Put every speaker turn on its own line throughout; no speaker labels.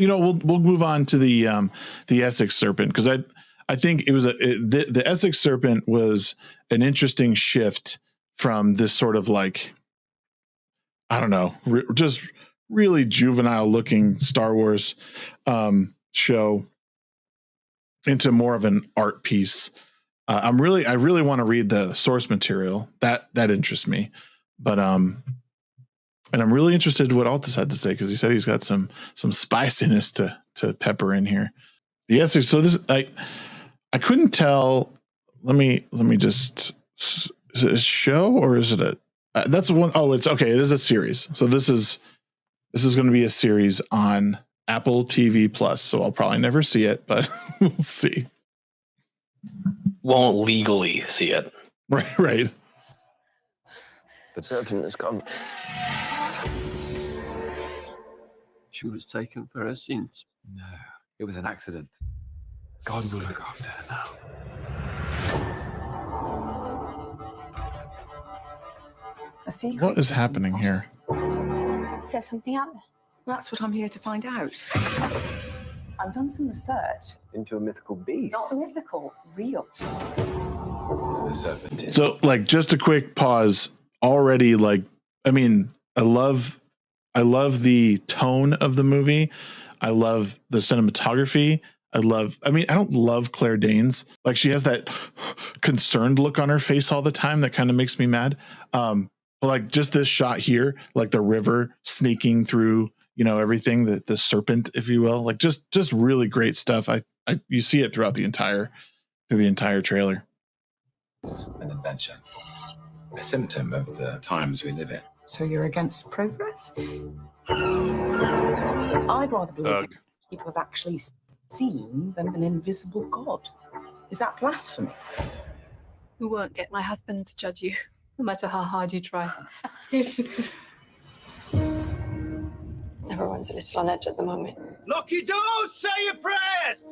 we'll move on to the Essex Serpent, because I think it was the Essex Serpent was an interesting shift from this sort of like, I don't know, just really juvenile looking Star Wars show into more of an art piece. I really want to read the source material. That interests me, but and I'm really interested in what Altus had to say, because he said he's got some spiciness to pepper in here. The Essex. So this I couldn't tell. Let me just. Is it a show or is it a? That's one. Oh, it's okay. It is a series. So this is going to be a series on Apple TV Plus. So I'll probably never see it, but we'll see.
Won't legally see it.
Right.
The serpent has come.
She was taken for her sins.
No, it was an accident. God will look after her now.
What is happening here?
Is there something out there?
That's what I'm here to find out. I've done some research.
Into a mythical beast.
Not mythical, real.
The serpent is.
So, like, just a quick pause. Already, like, I mean, I love the tone of the movie. I love the cinematography. I don't love Claire Danes. Like, she has that concerned look on her face all the time that kind of makes me mad. But like, just this shot here, like the river sneaking through, everything, the serpent, if you will, like just really great stuff. You see it throughout the entire trailer.
It's an invention, a symptom of the times we live in.
So you're against progress? I'd rather believe that people have actually seen than an invisible god. Is that blasphemy?
We won't get my husband to judge you, no matter how hard you try.
Everyone's a little on edge at the moment.
Lock your doors, say your prayers!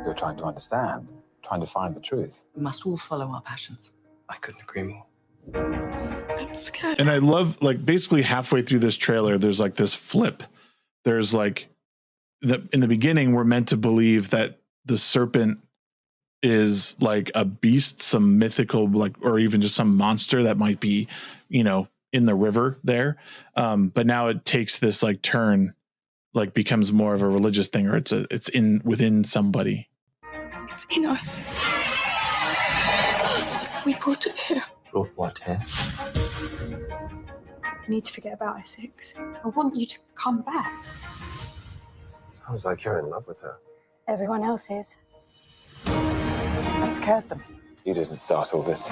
You're trying to understand, trying to find the truth.
We must all follow our passions.
I couldn't agree more.
I'm scared.
And I love, like, basically halfway through this trailer, there's like this flip. There's like, in the beginning, we're meant to believe that the serpent is like a beast, some mythical, like, or even just some monster that might be, in the river there. But now it takes this like turn, like becomes more of a religious thing, or it's within somebody.
It's in us. We brought it here.
Brought what here?
We need to forget about Essex. I want you to come back.
Sounds like you're in love with her.
Everyone else is.
I scared them.
You didn't start all this.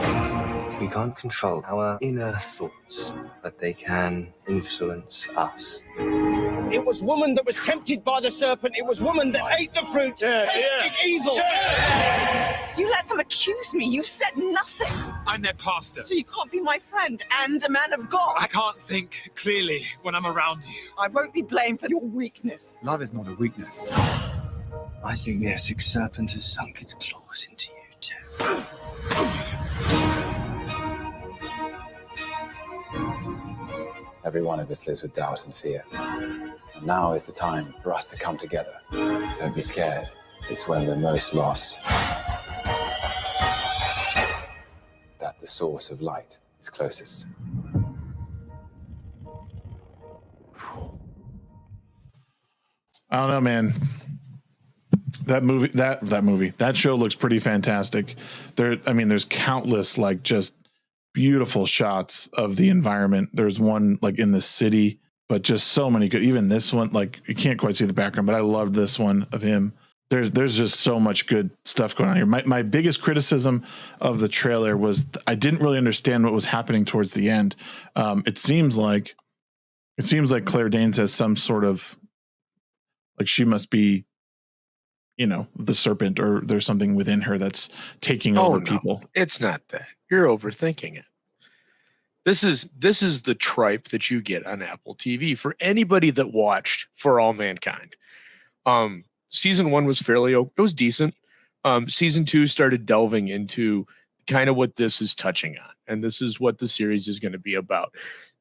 We can't control our inner thoughts, but they can influence us.
It was woman that was tempted by the serpent. It was woman that ate the fruit. Tasted evil.
You let them accuse me. You said nothing.
I'm their pastor.
So you can't be my friend and a man of God.
I can't think clearly when I'm around you.
I won't be blamed for your weakness.
Love is not a weakness.
I think the Essex Serpent has sunk its claws into you too.
Every one of us lives with doubt and fear. And now is the time for us to come together. Don't be scared. It's when we're most lost that the source of light is closest.
I don't know, man. That show looks pretty fantastic. There's countless like just beautiful shots of the environment. There's one like in the city, but just so many good. Even this one, like you can't quite see the background, but I loved this one of him. There's just so much good stuff going on here. My biggest criticism of the trailer was I didn't really understand what was happening towards the end. It seems like Claire Danes has some sort of like she must be, the serpent, or there's something within her that's taking over people.
It's not that. You're overthinking it. This is the tripe that you get on Apple TV for anybody that watched For All Mankind. Season 1 was it was decent. Season 2 started delving into kind of what this is touching on, and this is what the series is going to be about.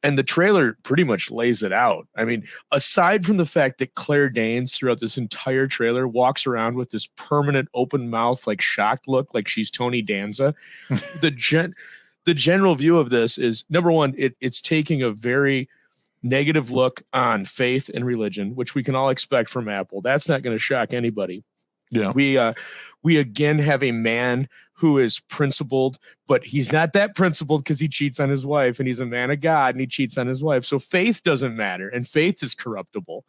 And the trailer pretty much lays it out. I mean, aside from the fact that Claire Danes throughout this entire trailer walks around with this permanent open mouth, like shocked look, like she's Tony Danza, the general view of this is, number one, it's taking a very negative look on faith and religion, which we can all expect from Apple. That's not going to shock anybody.
Yeah.
We again have a man who is principled, but he's not that principled because he cheats on his wife, and he's a man of God and he cheats on his wife. So faith doesn't matter, and faith is corruptible.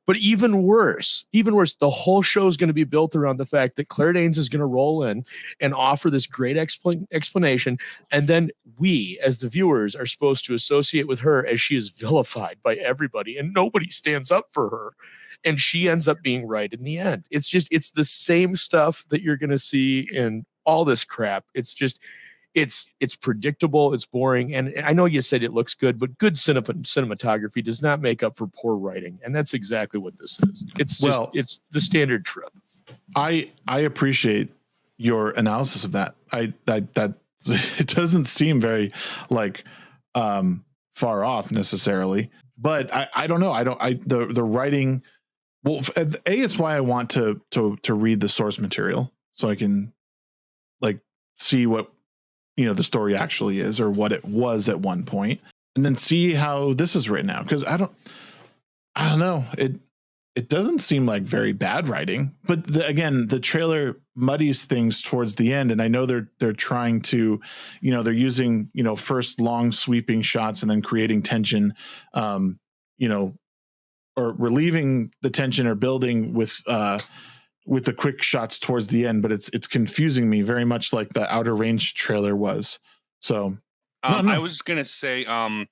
But even worse, the whole show is going to be built around the fact that Claire Danes is going to roll in and offer this great explanation. And then we, as the viewers, are supposed to associate with her as she is vilified by everybody, and nobody stands up for her. And she ends up being right in the end. It's the same stuff that you're going to see in all this crap. It's predictable. It's boring. And I know you said it looks good, but good cinematography does not make up for poor writing. And that's exactly what this is. It's the standard trip.
I appreciate your analysis of that. That it doesn't seem very like far off necessarily, but I don't know. The writing. Well, it's why I want to read the source material so I can like see what the story actually is, or what it was at one point, and then see how this is written out. Because I don't know. It doesn't seem like very bad writing, but again, the trailer muddies things towards the end, and I know they're trying to, they're using first long sweeping shots and then creating tension, or relieving the tension or building with the quick shots towards the end, but it's confusing me very much like the Outer Range trailer was. So
I was gonna say the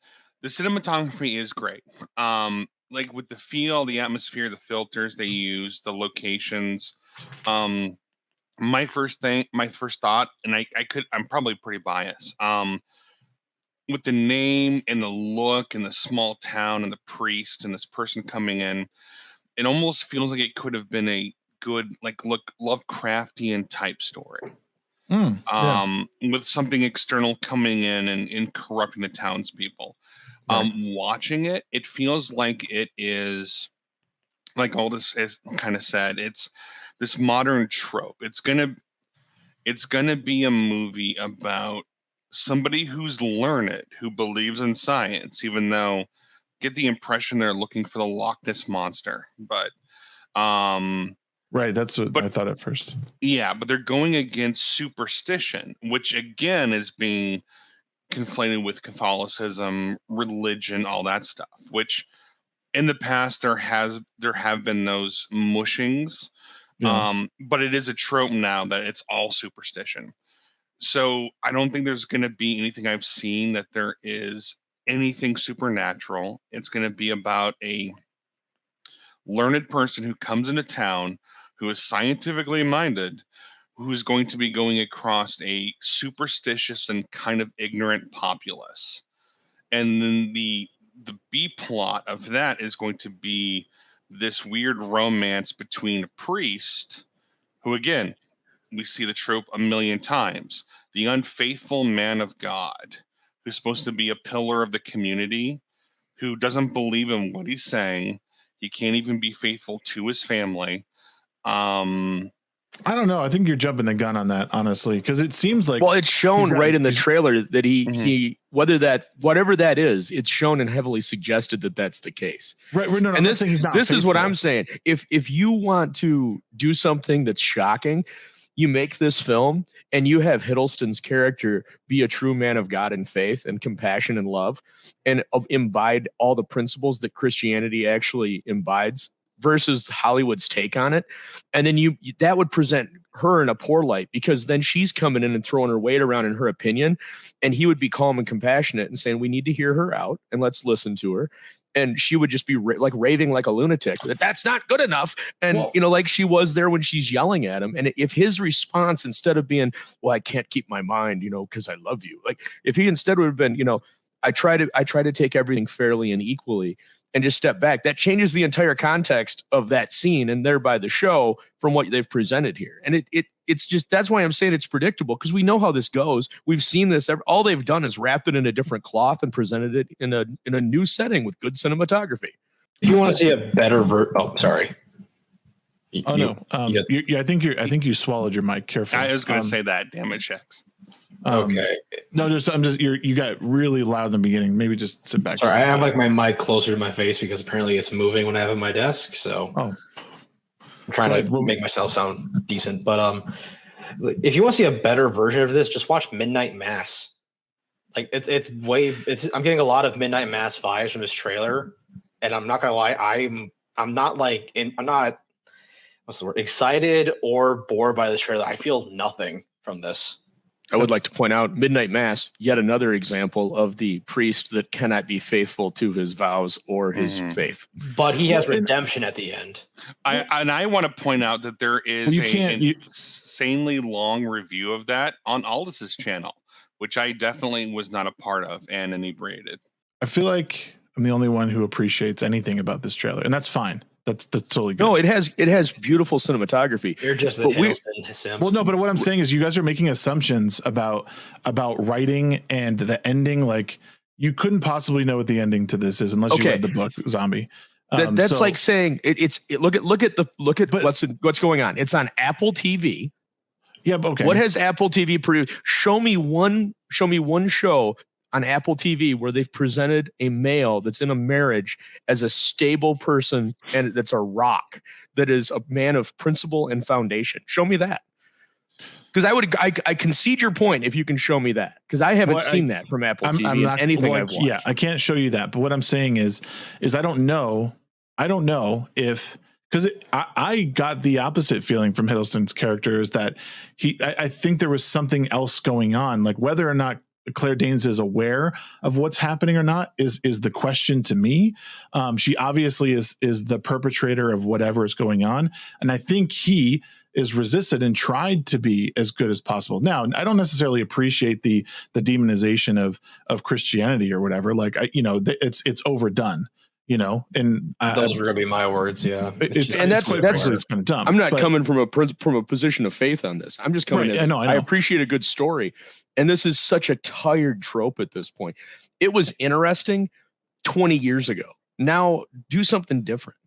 cinematography is great. Like with the feel, the atmosphere, the filters they use, the locations. My first thought, and I'm probably pretty biased. With the name and the look and the small town and the priest and this person coming in, it almost feels like it could have been a good, Lovecraftian type story. With something external coming in and corrupting the townspeople. Right. Watching it feels like it is, like Aldous has kind of said, it's this modern trope. It's gonna be a movie about somebody who's learned, who believes in science, even though get the impression they're looking for the Loch Ness monster. But
right, that's what I thought at first.
Yeah, but they're going against superstition, which again is being conflated with Catholicism, religion, all that stuff, which in the past there have been those mushings. Yeah. But it is a trope now that it's all superstition. So I don't think there's going to be anything I've seen that there is anything supernatural. It's going to be about a learned person who comes into town, who is scientifically minded, who is going to be going across a superstitious and kind of ignorant populace. And then the B plot of that is going to be this weird romance between a priest who, again, we see the trope a million times, the unfaithful man of God, who's supposed to be a pillar of the community, who doesn't believe in what he's saying. He can't even be faithful to his family.
I don't know. I think you're jumping the gun on that, honestly, because it seems like,
well, it's shown right in the trailer that he whatever that is, it's shown and heavily suggested that that's the case.
Right. No,
and this is what I'm saying. If you want to do something that's shocking, you make this film and you have Hiddleston's character be a true man of God and faith and compassion and love, and imbibe all the principles that Christianity actually imbibes versus Hollywood's take on it. And then that would present her in a poor light, because then she's coming in and throwing her weight around in her opinion, and he would be calm and compassionate and saying, we need to hear her out and let's listen to her. And she would just be raving like a lunatic that that's not good enough. And, like she was there when she's yelling at him. And if his response, instead of being, well, I can't keep my mind, because I love you. Like if he instead would have been, I try to take everything fairly and equally. and just step back, that changes the entire context of that scene and thereby the show from what they've presented here. And it's just, that's why I'm saying it's predictable, because we know how this goes. We've seen this. All they've done is wrapped it in a different cloth and presented it in a new setting with good cinematography.
If you want to see a better sorry.
No. I think you swallowed your mic carefully.
I was going to say that. Damn it, Shax.
Okay.
No, you got really loud in the beginning. Maybe just sit back.
Sorry, I have like my mic closer to my face because apparently it's moving when I have it on my desk. So I'm trying to make myself sound decent. But if you want to see a better version of this, just watch Midnight Mass. Like I'm getting a lot of Midnight Mass vibes from this trailer, and I'm not gonna lie, I'm not what's the word, excited or bored by this trailer. I feel nothing from this.
I would like to point out Midnight Mass, yet another example of the priest that cannot be faithful to his vows or his faith.
But he has redemption at the end.
I want to point out that there is an insanely long review of that on Aldis's channel, which I definitely was not a part of and inebriated.
I feel like I'm the only one who appreciates anything about this trailer, and that's fine. That's totally good.
No, it has beautiful cinematography.
You're just the Hiddleston sim.
Well, no, but what I'm saying is you guys are making assumptions about writing and the ending. Like, you couldn't possibly know what the ending to this is unless you read the book Zombie.
That's like saying look at what's going on. It's on Apple TV.
Yeah, but okay.
What has Apple TV produced? Show me one show on Apple TV where they've presented a male that's in a marriage as a stable person and that's a rock, that is a man of principle and foundation. Show me that. Because I concede your point if you can show me that, because I haven't seen that from Apple TV in anything I've watched.
Yeah, I can't show you that. But what I'm saying is I don't know if, because I got the opposite feeling from Hiddleston's character, is that I think there was something else going on, like whether or not Claire Danes is aware of what's happening or not is the question to me. She obviously is the perpetrator of whatever is going on, and I think he is resisted and tried to be as good as possible. Now, I don't necessarily appreciate the demonization of Christianity or whatever. Like, it's overdone. And
those were gonna be my words. Yeah,
it's kind of dumb.
I'm not coming from a position of faith on this. I'm just coming.
Right, I
appreciate a good story, and this is such a tired trope at this point. It was interesting 20 years ago. Now do something different.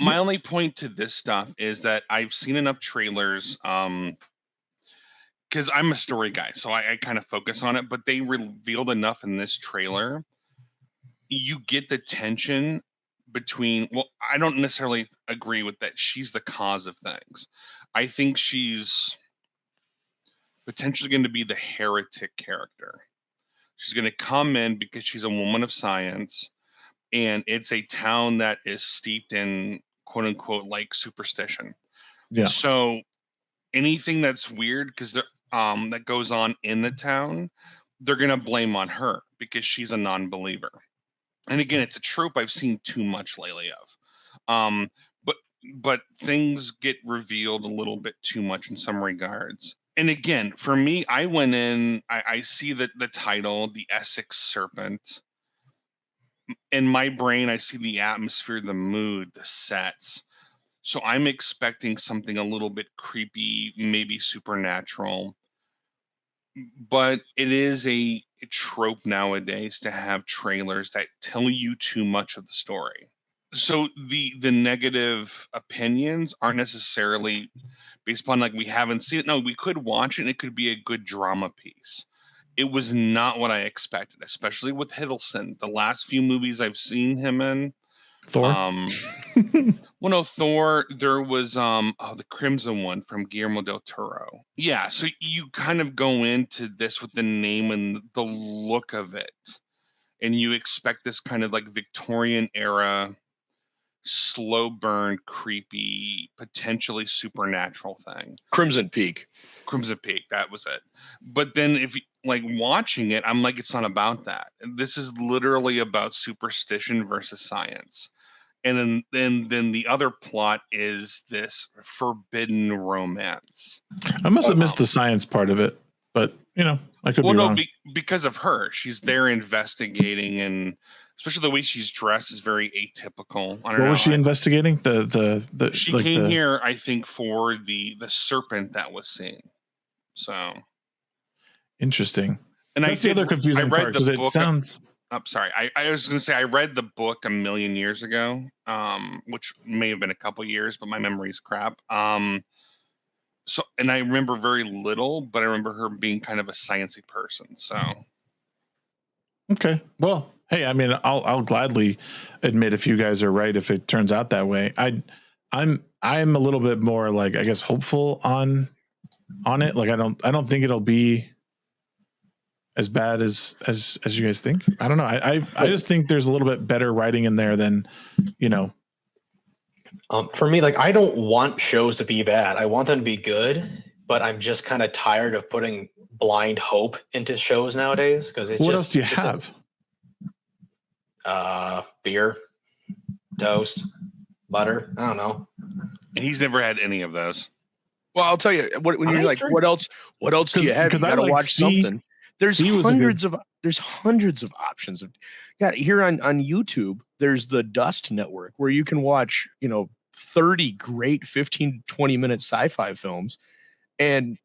My only point to this stuff is that I've seen enough trailers. Because I'm a story guy, so I kind of focus on it. But they revealed enough in this trailer. You get the tension between, well, I don't necessarily agree with that she's the cause of things. I think she's potentially going to be the heretic character. She's going to come in because she's a woman of science, and it's a town that is steeped in quote unquote like superstition.
Yeah.
So anything that's weird because that goes on in the town, they're going to blame on her because she's a non-believer. And again, it's a trope I've seen too much lately of. But things get revealed a little bit too much in some regards. And again, for me, I went in, I see the title, The Essex Serpent. In my brain, I see the atmosphere, the mood, the sets. So I'm expecting something a little bit creepy, maybe supernatural. But it is a trope nowadays to have trailers that tell you too much of the story. So the negative opinions aren't necessarily based upon like we haven't seen it. No, we could watch it and it could be a good drama piece. It was not what I expected, especially with Hiddleston. The last few movies I've seen him in.
Thor?
Well, no, Thor. There was the Crimson one from Guillermo del Toro. Yeah, so you kind of go into this with the name and the look of it, and you expect this kind of like Victorian era, slow burn, creepy, potentially supernatural thing.
Crimson Peak,
that was it. But then if you like watching it, I'm like, it's not about that. This is literally about superstition versus science. And then the other plot is this forbidden romance.
I must have missed the science part of it, but I could be wrong.
Because of her, she's there investigating, and especially the way she's dressed is very atypical. I don't
What
know.
was she investigating? The
She
like
came
the,
here, I think, for the serpent that was seen. So
interesting.
And
that's the other confusing part because it sounds.
I'm sorry. I was going to say I read the book a million years ago, which may have been a couple years, but my memory's crap. So, and I remember very little, but I remember her being kind of a sciencey person. So,
okay. Well, hey, I mean, I'll gladly admit if you guys are right if it turns out that way. I'm a little bit more like I guess hopeful on it. Like I don't think it'll be as bad as you guys think. I don't know. I just think there's a little bit better writing in there than, you know.
For me, like I don't want shows to be bad. I want them to be good, but I'm just kind of tired of putting blind hope into shows nowadays because it's
what
just.
Else do you have?
Beer, toast, butter. I don't know.
And he's never had any of those.
Well, I'll tell you when you're like, what else do you have? You got to watch something. There's hundreds of options. Yeah, here on YouTube, there's the Dust Network where you can watch, 30 great 15 to 20 minute sci-fi films and,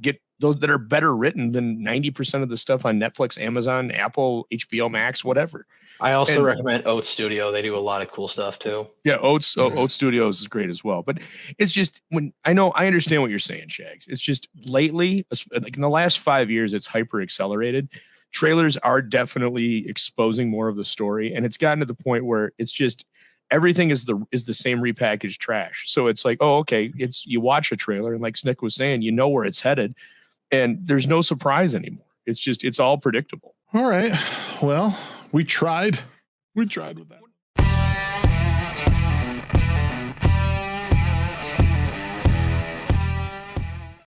get those that are better written than 90% of the stuff on Netflix, Amazon, Apple, HBO Max, whatever.
I also recommend Oats Studio. They do a lot of cool stuff too.
Yeah, Oats Studios is great as well. But it's just I understand what you're saying, Shags. It's just lately, like in the last 5 years, it's hyper accelerated. Trailers are definitely exposing more of the story, and it's gotten to the point where it's just everything is the same repackaged trash. So it's like, oh, okay, you watch a trailer, and like Snick was saying, you know where it's headed, and there's no surprise anymore. It's all predictable.
All right. Well, we tried with that.